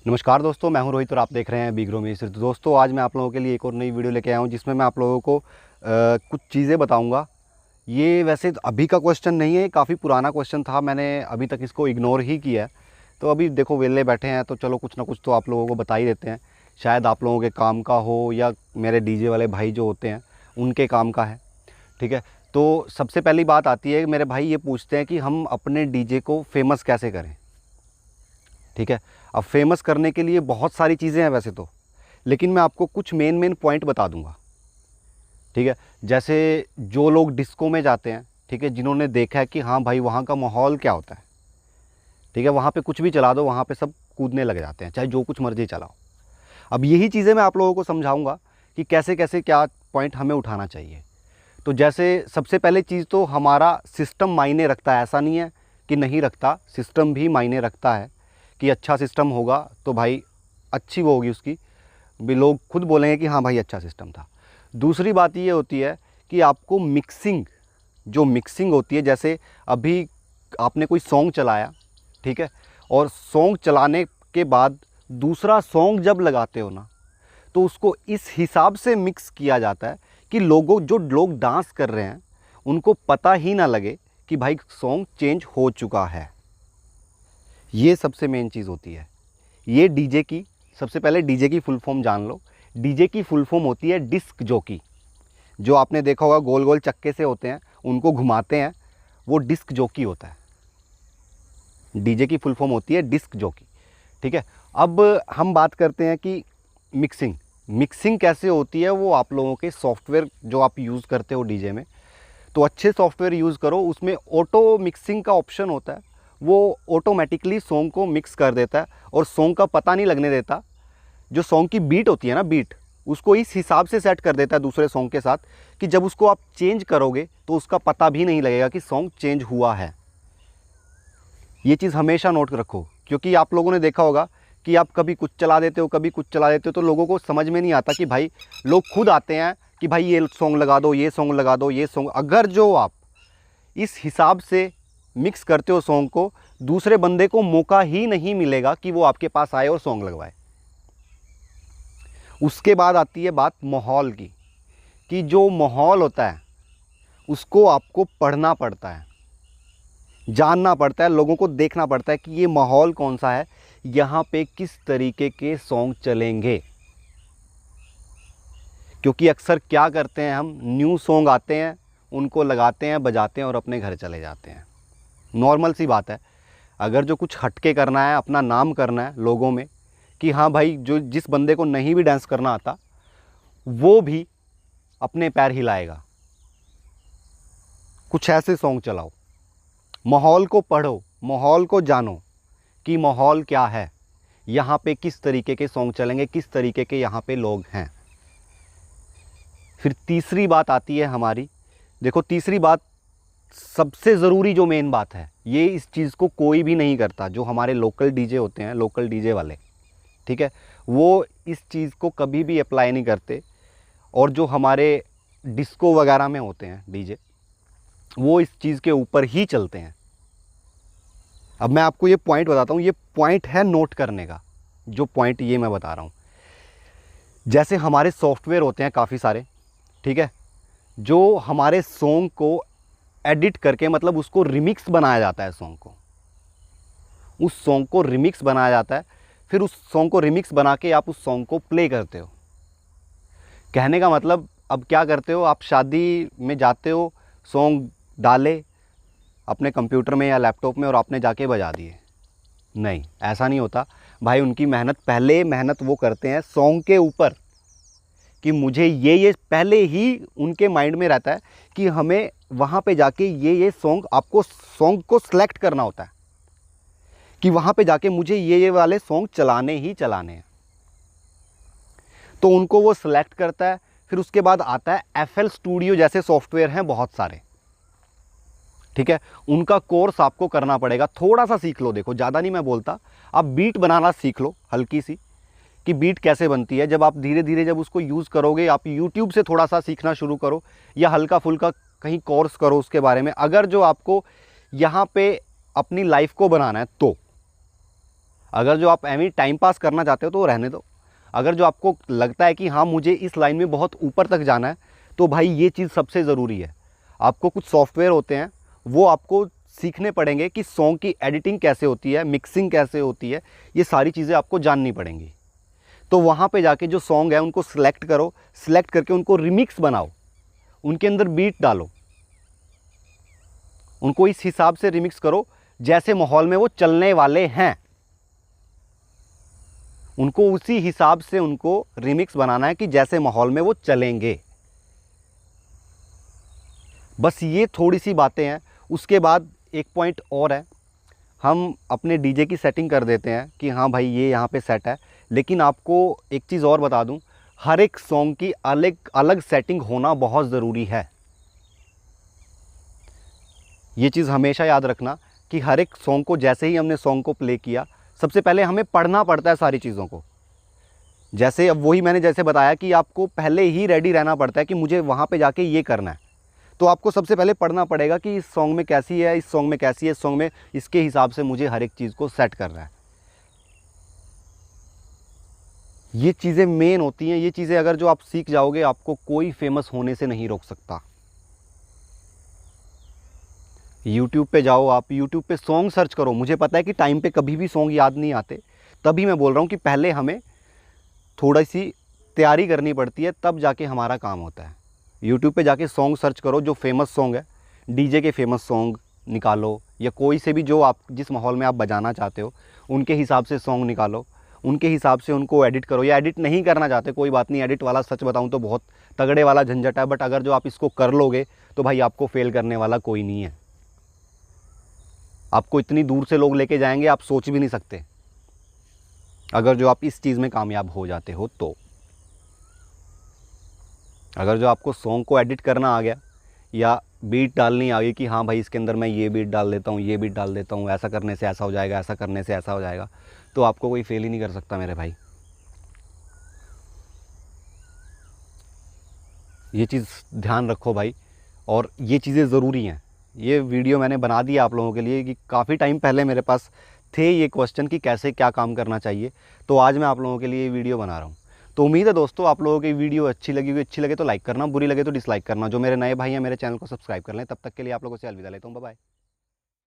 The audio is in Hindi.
नमस्कार दोस्तों, मैं हूं रोहित और आप देख रहे हैं बिग ग्रो मिस्र। तो दोस्तों, आज मैं आप लोगों के लिए एक और नई वीडियो लेके आया हूं जिसमें मैं आप लोगों को कुछ चीज़ें बताऊंगा। ये वैसे तो अभी का क्वेश्चन नहीं है, काफ़ी पुराना क्वेश्चन था, मैंने अभी तक इसको इग्नोर ही किया है। तो अभी देखो वेले बैठे हैं तो चलो कुछ ना कुछ तो आप लोगों को बता ही देते हैं। शायद आप लोगों के काम का हो या मेरे डीजे वाले भाई जो होते हैं उनके काम का है। ठीक है, तो सबसे पहली बात आती है, मेरे भाई ये पूछते हैं कि हम अपने डीजे को फेमस कैसे करें। ठीक है, अब फेमस करने के लिए बहुत सारी चीज़ें हैं वैसे तो, लेकिन मैं आपको कुछ मेन पॉइंट बता दूंगा। ठीक है, जैसे जो लोग डिस्को में जाते हैं, ठीक है, जिन्होंने देखा है कि हाँ भाई वहाँ का माहौल क्या होता है। ठीक है, वहाँ पे कुछ भी चला दो, वहाँ पे सब कूदने लग जाते हैं, चाहे जो कुछ मर्जी चलाओ। अब यही चीज़ें मैं आप लोगों को समझाऊंगा कि कैसे कैसे क्या पॉइंट हमें उठाना चाहिए। तो जैसे सबसे पहले चीज़ तो हमारा सिस्टम मायने रखता है, ऐसा नहीं है कि नहीं रखता, सिस्टम भी मायने रखता है। कि अच्छा सिस्टम होगा तो भाई अच्छी वो होगी, उसकी भी लोग खुद बोलेंगे कि हाँ भाई अच्छा सिस्टम था। दूसरी बात ये होती है कि आपको मिक्सिंग, जो मिक्सिंग होती है, जैसे अभी आपने कोई सॉन्ग चलाया, ठीक है, और सॉन्ग चलाने के बाद दूसरा सॉन्ग जब लगाते हो ना, तो उसको इस हिसाब से मिक्स किया जाता है कि जो लोग डांस कर रहे हैं उनको पता ही ना लगे कि भाई सॉन्ग चेंज हो चुका है। ये सबसे मेन चीज़ होती है। ये डीजे की, सबसे पहले डीजे की फुल फॉर्म जान लो। डीजे की फुल फॉर्म होती है डिस्क जॉकी। जो आपने देखा होगा गोल गोल चक्के से होते हैं, उनको घुमाते हैं, वो डिस्क जॉकी होता है। डीजे की फुल फॉर्म होती है डिस्क जॉकी। ठीक है, अब हम बात करते हैं कि मिक्सिंग मिक्सिंग कैसे होती है। वो आप लोगों के सॉफ्टवेयर जो आप यूज़ करते हो डीजे में, तो अच्छे सॉफ्टवेयर यूज़ करो, उसमें ऑटो मिक्सिंग का ऑप्शन होता है। वो ऑटोमेटिकली सॉन्ग को मिक्स कर देता है और सॉन्ग का पता नहीं लगने देता। जो सॉन्ग की बीट होती है ना, बीट उसको इस हिसाब से सेट कर देता है दूसरे सॉन्ग के साथ कि जब उसको आप चेंज करोगे तो उसका पता भी नहीं लगेगा कि सॉन्ग चेंज हुआ है। ये चीज़ हमेशा नोट रखो, क्योंकि आप लोगों ने देखा होगा कि आप कभी कुछ चला देते हो, कभी कुछ चला देते हो, तो लोगों को समझ में नहीं आता कि भाई, लोग खुद आते हैं कि भाई ये सॉन्ग लगा दो, ये सॉन्ग लगा दो, ये सॉन्ग। अगर जो आप इस हिसाब से मिक्स करते हो सॉन्ग को, दूसरे बंदे को मौका ही नहीं मिलेगा कि वो आपके पास आए और सॉन्ग लगवाए। उसके बाद आती है बात माहौल की, कि जो माहौल होता है उसको आपको पढ़ना पड़ता है, जानना पड़ता है, लोगों को देखना पड़ता है कि ये माहौल कौन सा है, यहाँ पे किस तरीके के सॉन्ग चलेंगे। क्योंकि अक्सर क्या करते हैं हम, न्यू सॉन्ग आते हैं, उनको लगाते हैं, बजाते हैं और अपने घर चले जाते हैं। नॉर्मल सी बात है। अगर जो कुछ हटके करना है, अपना नाम करना है लोगों में कि हाँ भाई, जो जिस बंदे को नहीं भी डांस करना आता वो भी अपने पैर हिलाएगा, कुछ ऐसे सॉन्ग चलाओ। माहौल को पढ़ो, माहौल को जानो कि माहौल क्या है, यहाँ पे किस तरीके के सॉन्ग चलेंगे, किस तरीके के यहाँ पे लोग हैं। फिर तीसरी बात आती है हमारी, देखो तीसरी बात सबसे ज़रूरी जो मेन बात है, ये इस चीज़ को कोई भी नहीं करता। जो हमारे लोकल डीजे होते हैं, लोकल डीजे वाले, ठीक है, वो इस चीज़ को कभी भी अप्लाई नहीं करते। और जो हमारे डिस्को वगैरह में होते हैं डीजे, वो इस चीज़ के ऊपर ही चलते हैं। अब मैं आपको ये पॉइंट बताता हूँ, ये पॉइंट है नोट करने का। जो पॉइंट ये मैं बता रहा हूँ, जैसे हमारे सॉफ्टवेयर होते हैं काफ़ी सारे, ठीक है, जो हमारे सॉन्ग को एडिट करके, मतलब उसको रिमिक्स बनाया जाता है, सॉन्ग को, उस सॉन्ग को रिमिक्स बनाया जाता है। फिर उस सॉन्ग को रिमिक्स बना के आप उस सॉन्ग को प्ले करते हो। कहने का मतलब, अब क्या करते हो, आप शादी में जाते हो, सॉन्ग डाले अपने कंप्यूटर में या लैपटॉप में और आपने जाके बजा दिए। नहीं, ऐसा नहीं होता भाई। उनकी मेहनत, पहले मेहनत वो करते हैं सॉन्ग के ऊपर कि मुझे ये पहले ही उनके माइंड में रहता है कि हमें वहाँ पे जाके ये सॉन्ग, आपको सॉन्ग को सिलेक्ट करना होता है कि वहाँ पे जाके मुझे ये वाले सॉन्ग चलाने ही चलाने हैं। तो उनको वो सिलेक्ट करता है। फिर उसके बाद आता है FL स्टूडियो जैसे सॉफ्टवेयर हैं बहुत सारे, ठीक है, उनका कोर्स आपको करना पड़ेगा। थोड़ा सा सीख लो, देखो ज़्यादा नहीं मैं बोलता, आप बीट बनाना सीख लो हल्की सी, कि बीट कैसे बनती है। जब आप धीरे धीरे जब उसको यूज़ करोगे, आप यूट्यूब से थोड़ा सा सीखना शुरू करो या हल्का फुल्का कहीं कोर्स करो उसके बारे में, अगर जो आपको यहाँ पे अपनी लाइफ को बनाना है तो। अगर जो आप एवं टाइम पास करना चाहते हो तो रहने दो। अगर जो आपको लगता है कि हाँ मुझे इस लाइन में बहुत ऊपर तक जाना है, तो भाई ये चीज़ सबसे ज़रूरी है। आपको कुछ सॉफ्टवेयर होते हैं, वो आपको सीखने पड़ेंगे कि सॉन्ग की एडिटिंग कैसे होती है, मिक्सिंग कैसे होती है, ये सारी चीज़ें आपको जाननी पड़ेंगी। तो वहाँ पे जाके जो सॉन्ग है उनको सिलेक्ट करो, सिलेक्ट करके उनको रिमिक्स बनाओ, उनके अंदर बीट डालो, उनको इस हिसाब से रिमिक्स करो जैसे माहौल में वो चलने वाले हैं, उनको उसी हिसाब से उनको रिमिक्स बनाना है कि जैसे माहौल में वो चलेंगे। बस ये थोड़ी सी बातें हैं। उसके बाद एक पॉइंट और है, हम अपने डीजे की सेटिंग कर देते हैं कि हाँ भाई ये यहाँ पे सेट है, लेकिन आपको एक चीज़ और बता दूँ, हर एक सॉन्ग की अलग अलग सेटिंग होना बहुत ज़रूरी है। ये चीज़ हमेशा याद रखना कि हर एक सॉन्ग को, जैसे ही हमने सॉन्ग को प्ले किया, सबसे पहले हमें पढ़ना पड़ता है सारी चीज़ों को। जैसे अब वही मैंने जैसे बताया कि आपको पहले ही रेडी रहना पड़ता है कि मुझे वहाँ पे जाके ये करना है, तो आपको सबसे पहले पढ़ना पड़ेगा कि इस सॉन्ग में कैसी है, इस सॉन्ग में कैसी है, इस सॉन्ग में इसके हिसाब से मुझे हर एक चीज़ को सेट करना है। ये चीज़ें मेन होती हैं। ये चीज़ें अगर जो आप सीख जाओगे, आपको कोई फेमस होने से नहीं रोक सकता। यूट्यूब पे जाओ, आप यूट्यूब पे सॉन्ग सर्च करो। मुझे पता है कि टाइम पे कभी भी सॉन्ग याद नहीं आते, तभी मैं बोल रहा हूँ कि पहले हमें थोड़ी सी तैयारी करनी पड़ती है, तब जाके हमारा काम होता है। यूट्यूब पे जाके सॉन्ग सर्च करो, जो फेमस सॉन्ग है, डीजे के फेमस सॉन्ग निकालो, या कोई से भी जो आप जिस माहौल में आप बजाना चाहते हो उनके हिसाब से सॉन्ग निकालो, उनके हिसाब से उनको एडिट करो। या एडिट नहीं करना चाहते, कोई बात नहीं, एडिट वाला सच बताऊं तो बहुत तगड़े वाला झंझट है, बट अगर जो आप इसको कर लोगे तो भाई आपको फेल करने वाला कोई नहीं है। आपको इतनी दूर से लोग लेके जाएंगे, आप सोच भी नहीं सकते, अगर जो आप इस चीज़ में कामयाब हो जाते हो तो। अगर जो आपको सॉन्ग को एडिट करना आ गया, या बीट डालनी आ गई कि हाँ भाई इसके अंदर मैं ये बीट डाल देता हूँ, ये बीट डाल देता हूँ, ऐसा करने से ऐसा हो जाएगा, ऐसा करने से ऐसा हो जाएगा, तो आपको कोई फेल ही नहीं कर सकता मेरे भाई। ये चीज़ ध्यान रखो भाई, और ये चीज़ें ज़रूरी हैं। ये वीडियो मैंने बना दिया आप लोगों के लिए कि काफ़ी टाइम पहले मेरे पास थे ये क्वेश्चन कि कैसे क्या काम करना चाहिए, तो आज मैं आप लोगों के लिए ये वीडियो बना रहा हूँ। तो उम्मीद है दोस्तों आप लोगों की वीडियो अच्छी लगी होगी। अच्छी लगे तो लाइक करना, बुरी लगे तो डिसलाइक करना। जो मेरे नए भाई हैं मेरे चैनल को सब्सक्राइब कर लें। तब तक के लिए आप लोगों से अलविदा लेता हूँ। Bye bye.